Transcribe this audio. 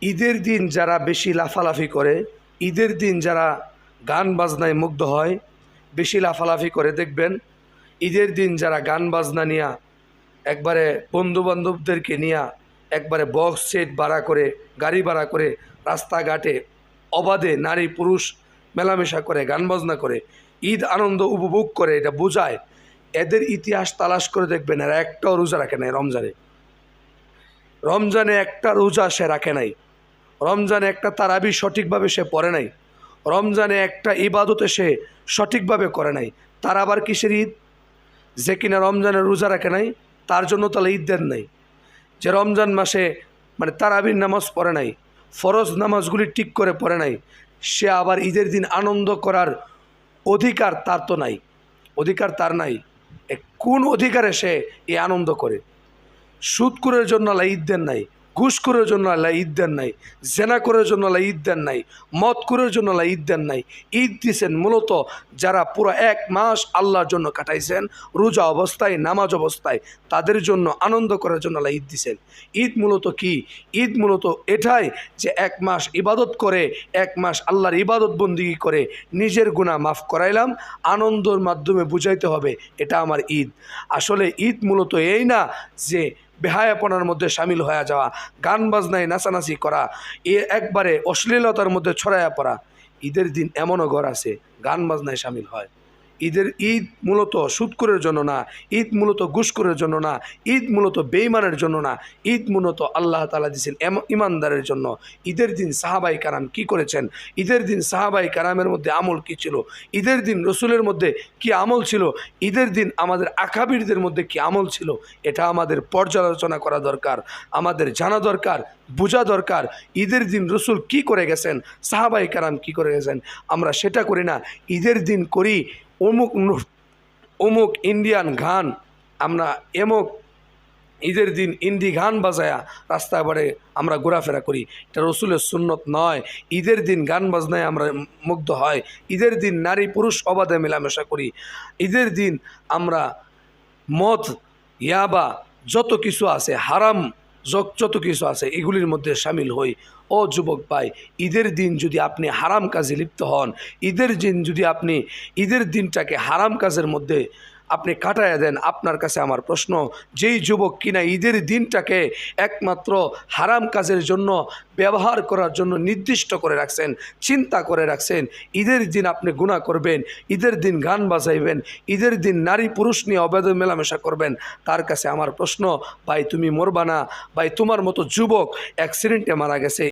ঈদের দিন যারা বেশি লাফালাফি করে, ঈদের দিন যারা গান বাজনায় মুগ্ধ হয়, বেশি লাফালাফি করে, দেখবেন ঈদের দিন যারা গান বাজনা নিয়া একবারে বন্ধুবান্ধবদেরকে নিয়া একবারে বক্স সেট ভাড়া করে, গাড়ি ভাড়া করে রাস্তাঘাটে অবাধে নারী পুরুষ মেলামেশা করে, গান বাজনা করে, ঈদ আনন্দ উপভোগ করে, এটা বোঝায় এদের ইতিহাস তালাশ করে দেখবেন এরা একটাও রোজা রাখে নাই। রমজানে একটা রোজা সে রাখে নাই, রমজানে একটা তারাবি সঠিকভাবে সে পড়ে নাই, রমজানে একটা ইবাদতে সে সঠিকভাবে করে নাই। তার আবার কিসের ঈদ? যে কিনা রমজানের রোজা রাখে নাই, তার জন্য তাহলে ঈদ দেন নাই। যে রমজান মাসে মানে তারাবির নামাজ পড়ে নাই, ফরজ নামাজগুলি ঠিক করে পড়ে নাই, সে আবার ঈদের দিন আনন্দ করার অধিকার তার তো নাই, অধিকার তার নাই। কোন অধিকারে সে এই আনন্দ করে? সুদখোরের জন্য আল্লাহ ঈদ দেন নাই, ঘুষখোরের জন্য আল্লাহ ঈদ দেন নাই, জেনাখোরের জন্য আল্লাহ ঈদ দেন নাই, মদখোরের জন্য আল্লাহ ঈদ দেন নাই। ঈদ দিয়েছেন মূলত যারা পুরো এক মাস আল্লাহর জন্য কাটাইছেন, রোজা অবস্থায় নামাজ অবস্থায়, তাদের জন্য আনন্দ করার জন্য আল্লাহ ঈদ দিয়েছেন। ঈদ মূলত কি? ঈদ মূলত এটাই যে এক মাস ইবাদত করে, এক মাস আল্লাহর ইবাদত বন্দিগি করে নিজের গুনাহ মাফ করাইলাম, আনন্দের মাধ্যমে বুঝাইতে হবে এটা আমার ঈদ। আসলে ঈদ মূলত এই না যে বেহায়াপনার মধ্যে সামিল হয়ে যাওয়া, গান বাজনায় নাচানাচি করা, একবারে অশ্লীলতার মধ্যে ছড়াইয়া পড়া। ঈদের দিন এমনও ঘর আছে গান বাজনায় সামিল হয়। ঈদ মূলত সুদখোরের জন্য না, ঈদ মূলত ঘুষখোরের জন্য না, ঈদ মূলত বেঈমানের জন্য না, ঈদ মূলত আল্লাহ তাআলা দিয়েছেন ইমানদারের জন্য। ঈদের দিন সাহাবাই কারাম কি করেছেন? ঈদের দিন সাহাবাই কারামের মধ্যে আমল কি ছিল? ঈদের দিন রসুলের মধ্যে কি আমল ছিল? ঈদের দিন আমাদের আকাবিরদের মধ্যে কি আমল ছিল? এটা আমাদের পর্যালোচনা করা দরকার, আমাদের জানা দরকার, বোঝা দরকার। ঈদের দিন রসুল কি করে গেছেন, সাহাবাই কারাম কি করে গেছেন, আমরা সেটা করি না। ঈদের দিন করি অমুক ইন্ডিয়ান গান, আমরা এমক ঈদের দিন ইন্ডি গান বাজায়া রাস্তায় বাড়ে আমরা ঘোরাফেরা করি, এটা রসুলের সুন্নত নয়। ঈদের দিন গান বাজনায় আমরা মুগ্ধ হয়, ঈদের দিন নারী পুরুষ অবাধে মেলামেশা করি, ঈদের দিন আমরা মদ ইয়াবা যত কিছু আছে হারাম যত কিছু আছে এগুলির মধ্যে সামিল হই। ও যুবক ভাই, ঈদের দিন যদি আপনি হারাম কাজে লিপ্ত হন, ঈদের দিন যদি আপনি ঈদের দিনটাকে হারাম কাজের মধ্যে আপনি কাটাইয়া দেন, আপনার কাছে আমার প্রশ্ন, যেই যুবক কিনা ঈদের দিনটাকে একমাত্র হারাম কাজের জন্য ব্যবহার করার জন্য নির্দিষ্ট করে রাখছেন, চিন্তা করে রাখছেন, ঈদের দিন আপনি গুনাহ করবেন, ঈদের দিন গান বাজাইবেন, ঈদের দিন নারী পুরুষ নিয়ে অবৈধ মেলামেশা করবেন, তার কাছে আমার প্রশ্ন, ভাই তুমি মরবা না? ভাই তোমার মতো যুবক অ্যাক্সিডেন্টে মারা গেছে,